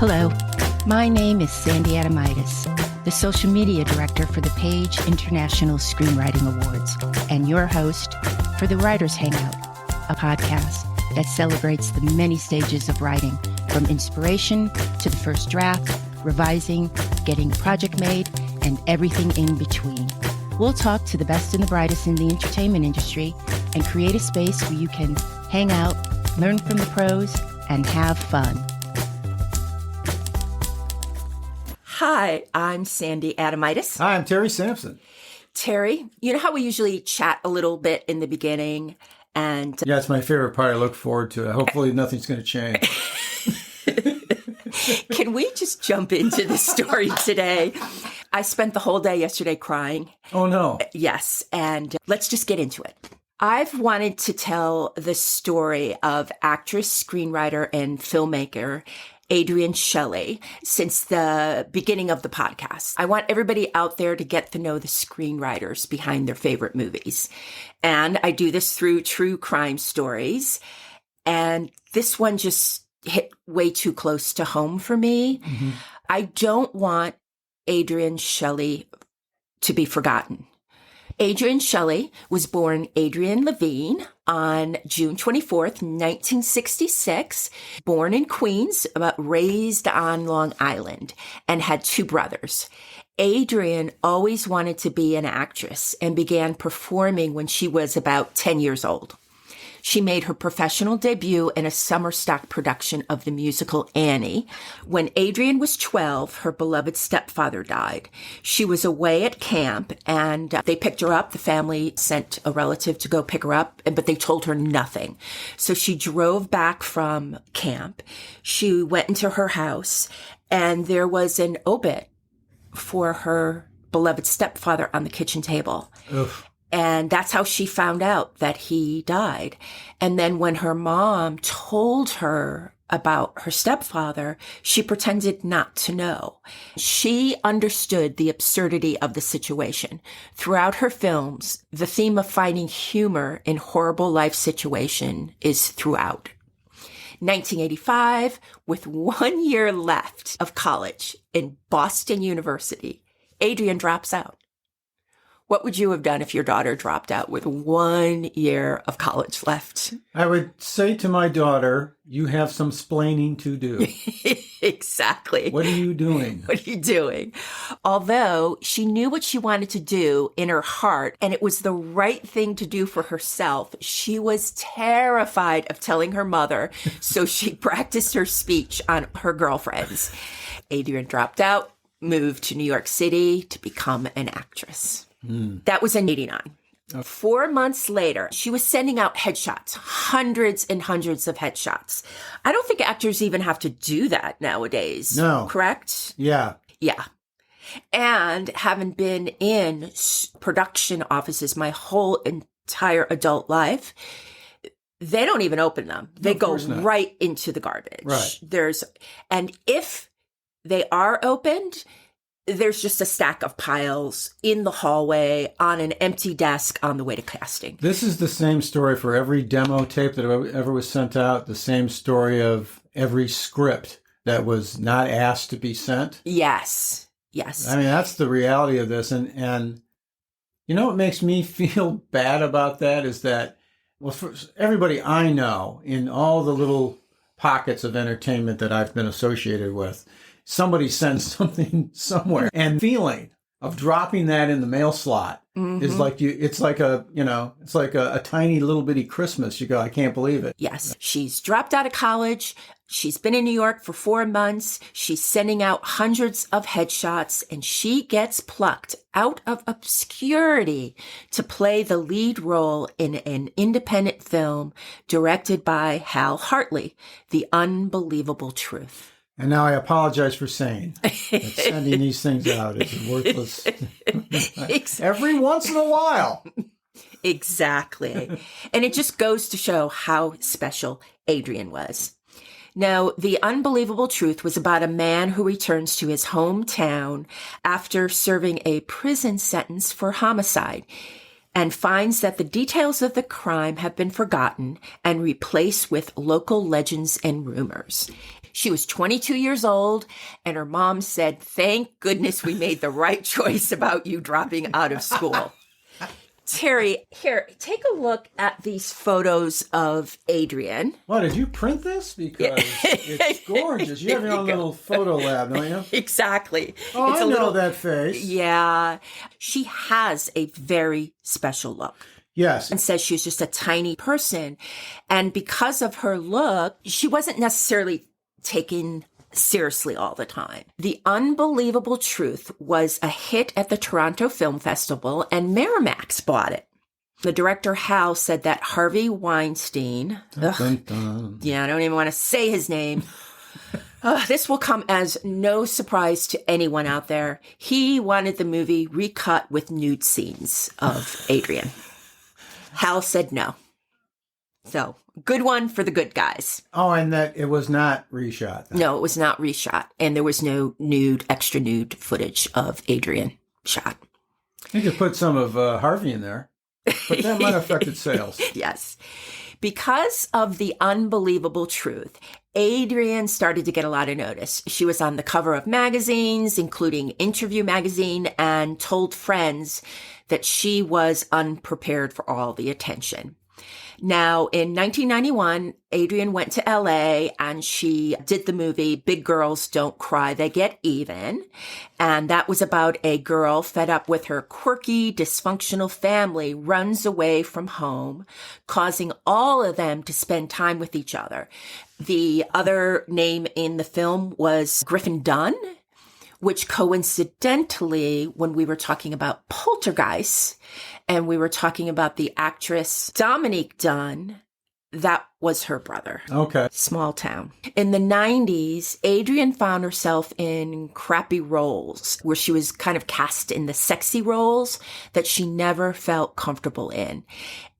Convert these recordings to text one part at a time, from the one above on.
Hello, my name is Sandy Adomaitis, the social media director for the Page International Screenwriting Awards, and your host for the Writers Hangout, a podcast that celebrates the many stages of writing, from inspiration to the first draft, revising, getting a project made, and everything in between. We'll talk to the best and the brightest in the entertainment industry and create a space where you can hang out, learn from the pros, and have fun. Hi, I'm Sandy Adomaitis. Hi, I'm Terry Sampson. Terry, you know how we usually chat a little bit in the beginning? And yeah, it's my favorite part. I look forward to it. Hopefully nothing's going to change. Can we just jump into the story today? I spent the whole day yesterday crying. Oh, no. Yes, and let's just get into it. I've wanted to tell the story of actress, screenwriter, and filmmaker Adrienne Shelly since the beginning of the podcast. I want everybody out there to get to know the screenwriters behind their favorite movies. And I do this through true crime stories. And this one just hit way too close to home for me. Mm-hmm. I don't want Adrienne Shelly to be forgotten. Adrienne Shelly was born Adrienne Levine on June 24th, 1966, born in Queens, but raised on Long Island, and had two brothers. Adrienne always wanted to be an actress and began performing when she was about 10 years old. She made her professional debut in a summer stock production of the musical Annie. When Adrienne was 12, her beloved stepfather died. She was away at camp, and they picked her up. The family sent a relative to go pick her up, but they told her nothing. So she drove back from camp. She went into her house, and there was an obit for her beloved stepfather on the kitchen table. Oof. And that's how she found out that he died. And then when her mom told her about her stepfather, she pretended not to know. She understood the absurdity of the situation. Throughout her films, the theme of finding humor in horrible life situation is throughout. 1985, with 1 year left of college in Boston University, Adrienne drops out. What would you have done if your daughter dropped out with 1 year of college left? I would say to my daughter, you have some splaining to do. Exactly. What are you doing? What are you doing? Although she knew what she wanted to do in her heart, and it was the right thing to do for herself, she was terrified of telling her mother, so she practiced her speech on her girlfriends. Adrienne dropped out, moved to New York City to become an actress. That was in 1989. 4 months later, she was sending out headshots, hundreds and hundreds of headshots. I don't think actors even have to do that nowadays. No. Correct? Yeah. Yeah. And having been in production offices my whole entire adult life, they don't even open them. They go right into the garbage. Right. And if they are opened, there's just a stack of piles in the hallway on an empty desk on the way to casting. This is the same story for every demo tape that ever was sent out, the same story of every script that was not asked to be sent. Yes. Yes. I mean, that's the reality of this. And you know what makes me feel bad about that is that, well, for everybody I know in all the little pockets of entertainment that I've been associated with, somebody sends something somewhere, and feeling of dropping that in the mail slot is like it's like a tiny little bitty Christmas. You go, I can't believe it. Yes. She's dropped out of college. She's been in New York for 4 months. She's sending out hundreds of headshots, and she gets plucked out of obscurity to play the lead role in an independent film directed by Hal Hartley, The Unbelievable Truth. And now I apologize for saying that sending these things out is worthless. Every once in a while. Exactly. And it just goes to show how special Adrienne was. Now, The Unbelievable Truth was about a man who returns to his hometown after serving a prison sentence for homicide. and finds that the details of the crime have been forgotten and replaced with local legends and rumors. She was 22 years old, and her mom said, "Thank goodness we made the right choice about you dropping out of school." Terry, here, take a look at these photos of Adrienne. What, did you print this? Because it's gorgeous. You have your own little photo lab, don't you? Exactly. Oh, I know that face. Yeah. She has a very special look. Yes. And says she's just a tiny person. And because of her look, she wasn't necessarily taken seriously all the time. The Unbelievable Truth was a hit at the Toronto Film Festival, and Miramax bought it. The director Hal said that Harvey Weinstein, Dun, dun. yeah, I don't even want to say his name. This will come as no surprise to anyone out there. He wanted the movie recut with nude scenes of Adrienne. Hal said no. So, good one for the good guys. Oh, and that it was not reshot. Then. No, it was not reshot. And there was no extra nude footage of Adrienne shot. You could put some of Harvey in there, but that might have affected sales. Yes. Because of The Unbelievable Truth, Adrienne started to get a lot of notice. She was on the cover of magazines, including Interview magazine, and told friends that she was unprepared for all the attention. Now, in 1991, Adrienne went to LA and she did the movie Big Girls Don't Cry, They Get Even. And that was about a girl fed up with her quirky, dysfunctional family runs away from home, causing all of them to spend time with each other. The other name in the film was Griffin Dunn, which coincidentally, when we were talking about Poltergeist, and we were talking about the actress Dominique Dunn, that was her brother. Okay. Small town. In the 90s, Adrienne found herself in crappy roles where she was kind of cast in the sexy roles that she never felt comfortable in.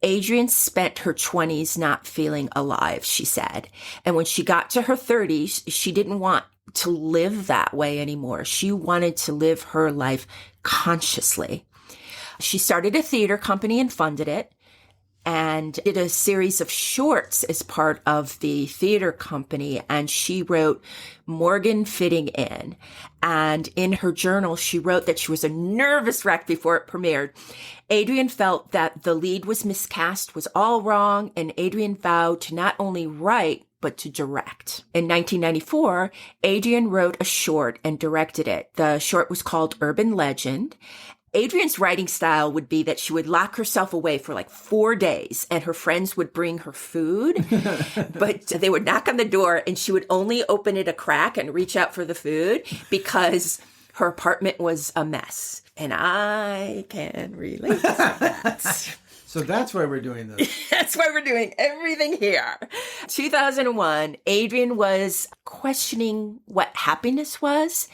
Adrienne spent her 20s not feeling alive, she said. And when she got to her 30s, she didn't want to live that way anymore. She wanted to live her life consciously. She started a theater company and funded it, and did a series of shorts as part of the theater company. And she wrote Morgan Fitting In. And in her journal, she wrote that she was a nervous wreck before it premiered. Adrienne felt that the lead was miscast, was all wrong, and Adrienne vowed to not only write, but to direct. In 1994, Adrienne wrote a short and directed it. The short was called Urban Legend. Adrienne's writing style would be that she would lock herself away for like 4 days and her friends would bring her food, but they would knock on the door and she would only open it a crack and reach out for the food because her apartment was a mess. And I can relate to that. So that's why we're doing this. That's why we're doing everything here. 2001, Adrienne was questioning what happiness was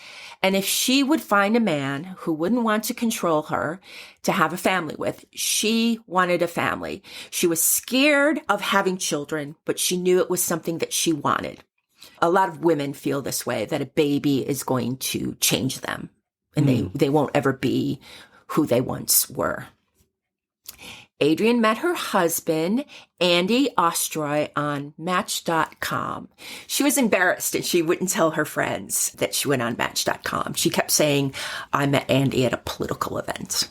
and if she would find a man who wouldn't want to control her to have a family with. She wanted a family. She was scared of having children, but she knew it was something that she wanted. A lot of women feel this way, that a baby is going to change them and they won't ever be who they once were. Adrienne met her husband, Andy Ostroy, on Match.com. She was embarrassed and she wouldn't tell her friends that she went on Match.com. She kept saying, I met Andy at a political event.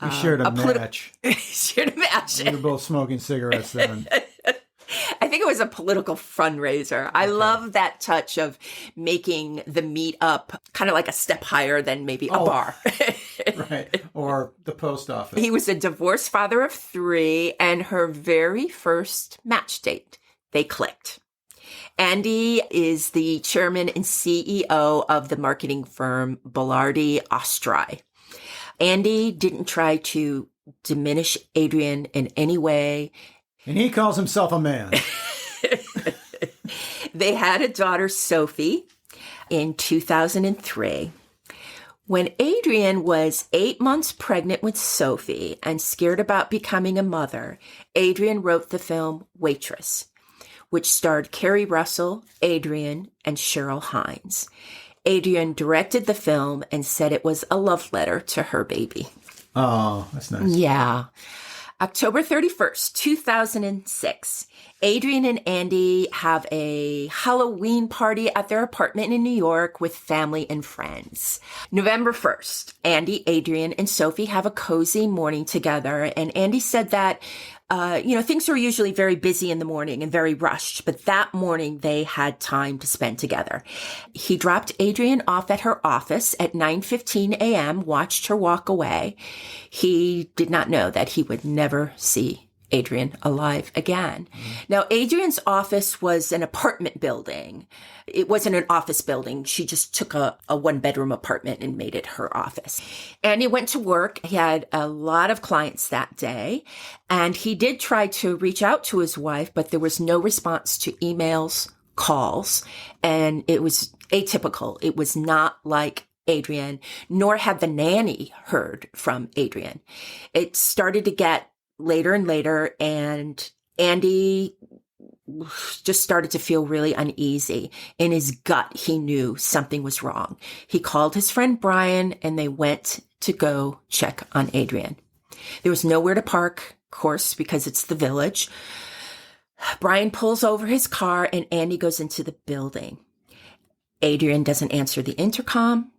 We shared a match. Shared a match. We were both smoking cigarettes then. I think it was a political fundraiser. I love that touch of making the meetup kind of like a step higher than maybe a bar. Right. Or the post office. He was a divorced father of 3, and her very first match date, they clicked. Andy is the chairman and CEO of the marketing firm Belardi Ostrai. Andy didn't try to diminish Adrienne in any way. And he calls himself a man. They had a daughter, Sophie, in 2003. When Adrienne was 8 months pregnant with Sophie and scared about becoming a mother, Adrienne wrote the film Waitress, which starred Kerry Russell, Adrienne, and Cheryl Hines. Adrienne directed the film and said it was a love letter to her baby. Oh, that's nice. Yeah. October 31st, 2006. Adrienne and Andy have a Halloween party at their apartment in New York with family and friends. November 1st, Andy, Adrienne, and Sophie have a cozy morning together. And Andy said that, things are usually very busy in the morning and very rushed, but that morning they had time to spend together. He dropped Adrienne off at her office at 9:15 a.m., watched her walk away. He did not know that he would never see Adrienne alive again. Now, Adrienne's office was an apartment building. It wasn't an office building. She just took a one-bedroom apartment and made it her office. And he went to work. He had a lot of clients that day. And he did try to reach out to his wife, but there was no response to emails, calls. And it was atypical. It was not like Adrienne, nor had the nanny heard from Adrienne. It started to get later and later, and Andy just started to feel really uneasy. In his gut, he knew something was wrong. He called his friend Brian, and they went to go check on Adrienne. There was nowhere to park, of course, because it's the Village. Brian pulls over his car, and Andy goes into the building. Adrienne doesn't answer the intercom.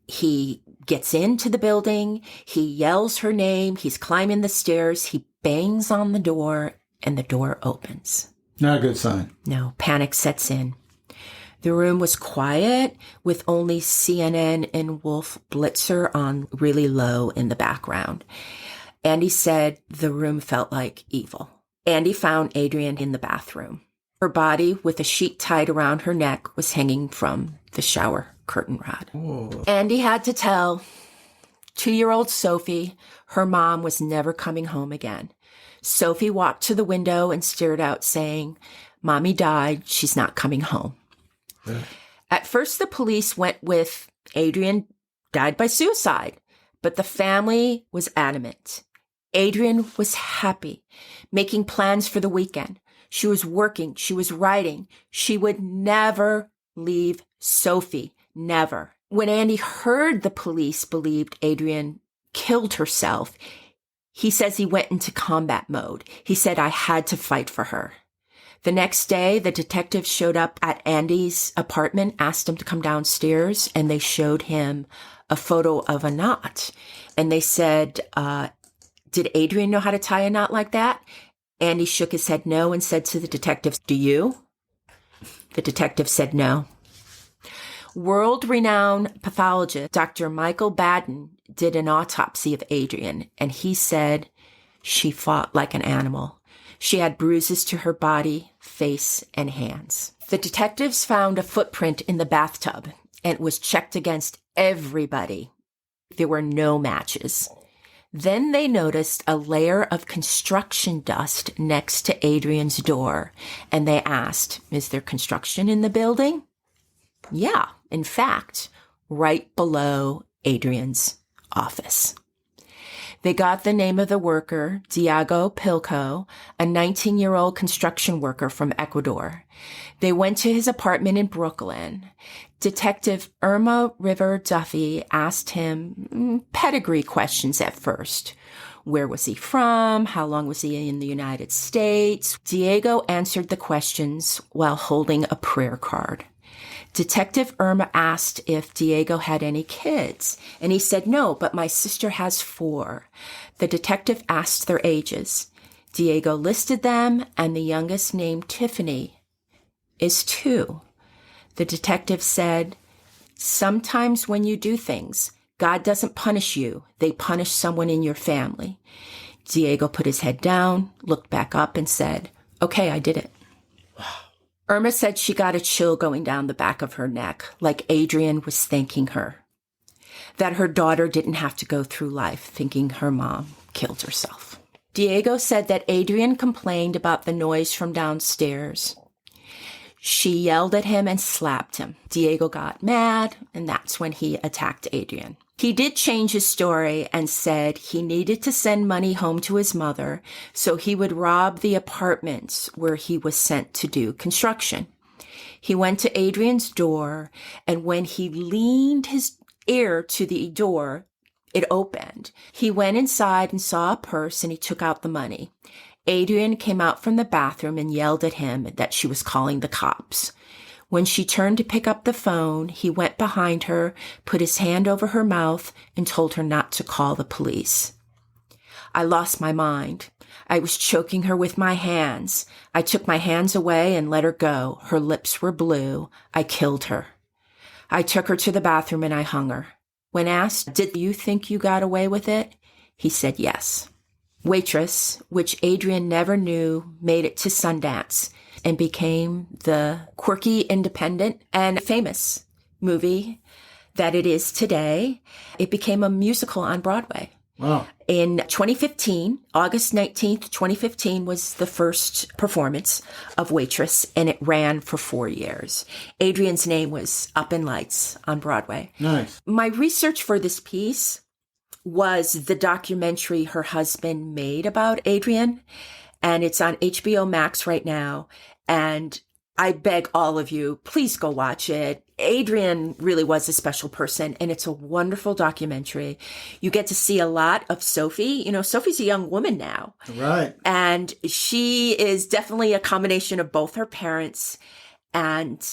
He gets into the building. He yells her name. He's climbing the stairs. He bangs on the door, and the door opens. Not a good sign. No, panic sets in. The room was quiet, with only CNN and Wolf Blitzer on really low in the background. Andy said the room felt like evil. Andy found Adrienne in the bathroom. Her body, with a sheet tied around her neck, was hanging from the shower curtain rod. Whoa. Andy had to tell 2-year-old Sophie her mom was never coming home again. Sophie walked to the window and stared out, saying, "Mommy died. She's not coming home." Yeah. At first, the police went with Adrienne died by suicide, but the family was adamant. Adrienne was happy, making plans for the weekend. She was working. She was writing. She would never leave Sophie. Never. When Andy heard the police believed Adrienne killed herself, he says he went into combat mode. He said, "I had to fight for her." The next day, the detectives showed up at Andy's apartment, asked him to come downstairs, and they showed him a photo of a knot. And they said, "Did Adrienne know how to tie a knot like that?" Andy shook his head no and said to the detectives, "Do you?" The detective said no. World-renowned pathologist Dr. Michael Baden did an autopsy of Adrienne, and he said she fought like an animal. She had bruises to her body, face, and hands. The detectives found a footprint in the bathtub, and it was checked against everybody. There were no matches. Then they noticed a layer of construction dust next to Adrienne's door, and they asked, "Is there construction in the building?" Yeah, in fact, right below Adrienne's office. They got the name of the worker, Diego Pilco, a 19-year-old construction worker from Ecuador. They went to his apartment in Brooklyn. Detective Irma River Duffy asked him pedigree questions at first. Where was he from? How long was he in the United States? Diego answered the questions while holding a prayer card. Detective Irma asked if Diego had any kids, and he said, "No, but my sister has 4. The detective asked their ages. Diego listed them, and the youngest, named Tiffany, is 2. The detective said, "Sometimes when you do things, God doesn't punish you. They punish someone in your family." Diego put his head down, looked back up, and said, "Okay, I did it." Irma said she got a chill going down the back of her neck, like Adrienne was thanking her, that her daughter didn't have to go through life thinking her mom killed herself. Diego said that Adrienne complained about the noise from downstairs. She yelled at him and slapped him. Diego got mad, and that's when he attacked Adrienne. He did change his story and said he needed to send money home to his mother, so he would rob the apartments where he was sent to do construction. He went to Adrienne's door, and when he leaned his ear to the door, It opened. He went inside and saw a purse and he took out the money. Adrienne came out from the bathroom and yelled at him that she was calling the cops. When she turned to pick up the phone, he went behind her, put his hand over her mouth, and told her not to call the police. I lost my mind. I was choking her with my hands. I took my hands away and let her go. Her lips were blue. I killed her. I took her to the bathroom and I hung her. When asked, "Did you think you got away with it?" he said yes. Waitress, which Adrienne never knew, made it to Sundance and became the quirky, independent, and famous movie that it is today. It became a musical on Broadway. Wow. In 2015, August 19th, 2015 was the first performance of Waitress, and it ran for 4 years. Adrienne's name was up in lights on Broadway. Nice. My research for this piece was the documentary her husband made about Adrienne, and it's on HBO Max right now. And I beg all of you, please go watch it. Adrienne really was a special person, and it's a wonderful documentary. You get to see a lot of Sophie. You know, Sophie's a young woman now. Right. And she is definitely a combination of both her parents. And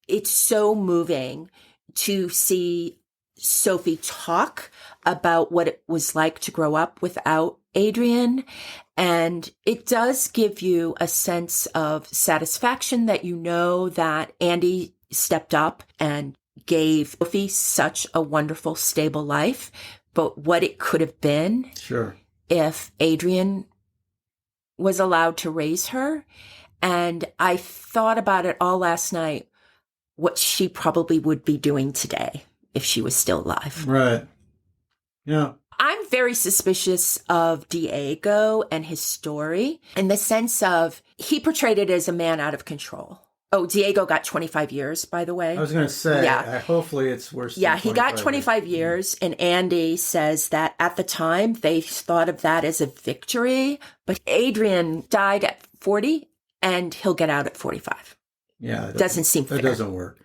it's so moving to see Sophie talk about what it was like to grow up without Adrienne. And it does give you a sense of satisfaction that you know that Andy stepped up and gave Sophie such a wonderful, stable life. But what it could have been Sure. if Adrienne was allowed to raise her. And I thought about it all last night, what she probably would be doing today if she was still alive. Right. Yeah. I'm very suspicious of Diego and his story in the sense of he portrayed it as a man out of control. Oh, Diego got 25 years, by the way. I was going to say, Yeah. hopefully it's worse Yeah, than he got 25 years. And Andy says that at the time they thought of that as a victory. But Adrienne died at 40 and he'll get out at 45. Yeah. Doesn't seem fair. That doesn't work.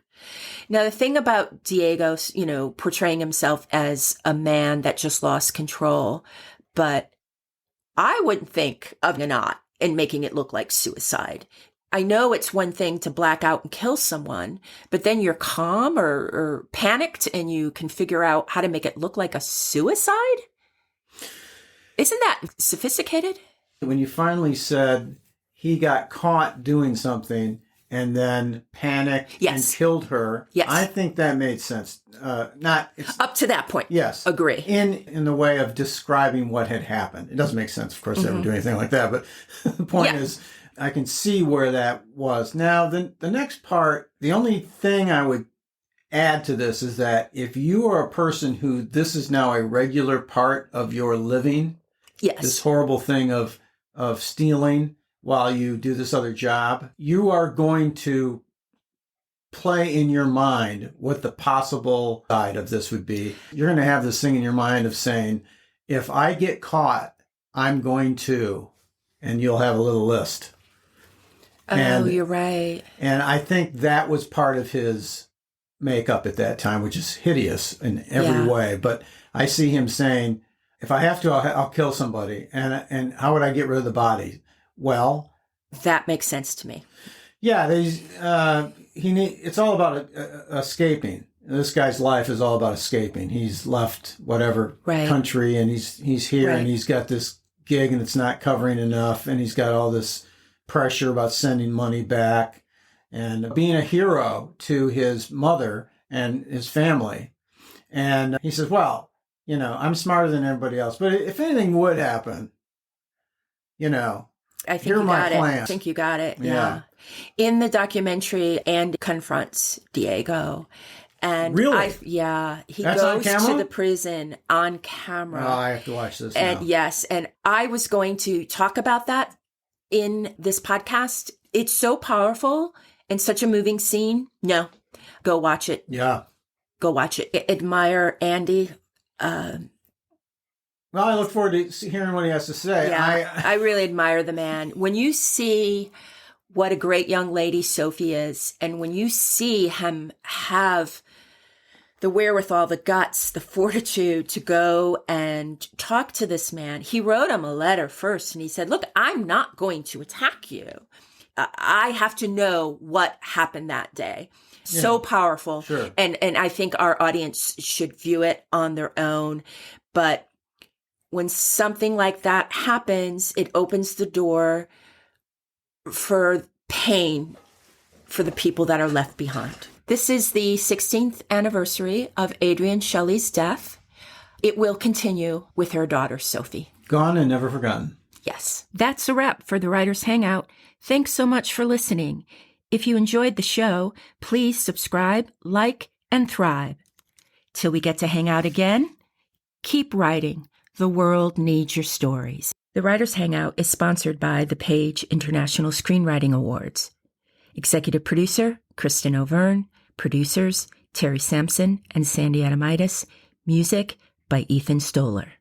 Now, the thing about Diego, you know, portraying himself as a man that just lost control, but I wouldn't think of a knot and making it look like suicide. I know it's one thing to black out and kill someone, but then you're calm or panicked and you can figure out how to make it look like a suicide? Isn't that sophisticated? When you finally said he got caught doing something and then panicked Yes. and killed her, Yes. I think that made sense. It's Up to that point. yes, Agree. in the way of describing what had happened. It doesn't make sense, of course, to ever do anything like that. But the point Yeah. is, I can see where that was. Now, the next part, the only thing I would add to this is that if you are a person who this is now a regular part of your living, Yes. this horrible thing of stealing while you do this other job, you are going to play in your mind what the possible side of this would be. You're going to have this thing in your mind of saying, if I get caught, I'm going to, and you'll have a little list. Oh, you're right. And I think that was part of his makeup at that time, which is hideous in every Yeah. way. But I see him saying, if I have to, I'll kill somebody. And how would I get rid of the body? Well, That makes sense to me. yeah, it's all about escaping. This guy's life is all about escaping. He's left whatever Right. country, and he's here, Right. and he's got this gig, and it's not covering enough, and he's got all this pressure about sending money back, and being a hero to his mother and his family. And he says, well, I'm smarter than everybody else, but if anything would happen, I think Here are you my got it. I plans. think you got it. Yeah. Yeah. In the documentary, Andy confronts Diego. And Really? he That's on goes to camera? the prison on camera. oh, I have to watch this And now. yes, and I was going to talk about that in this podcast. It's so powerful and such a moving scene. No, go watch it. Yeah. Go watch it. Admire Andy. Well, I look forward to hearing what he has to say. Yeah, I really admire the man. When you see what a great young lady Sophie is, and when you see him have the wherewithal, the guts, the fortitude to go and talk to this man. He wrote him a letter first and he said, look, I'm not going to attack you. I have to know what happened that day. Yeah. So powerful. Sure. And I think our audience should view it on their own. But when something like that happens, it opens the door for pain for the people that are left behind. This is the 16th anniversary of Adrienne Shelly's death. It will continue with her daughter, Sophie. Gone and never forgotten. Yes. That's a wrap for the Writers Hangout. Thanks so much for listening. If you enjoyed the show, please subscribe, like, and thrive. Till we get to hang out again, keep writing. The world needs your stories. The Writers Hangout is sponsored by the Page International Screenwriting Awards. Executive producer, Kristin Overn. Producers, Terry Sampson and Sandy Adomaitis. Music by Ethan Stoller.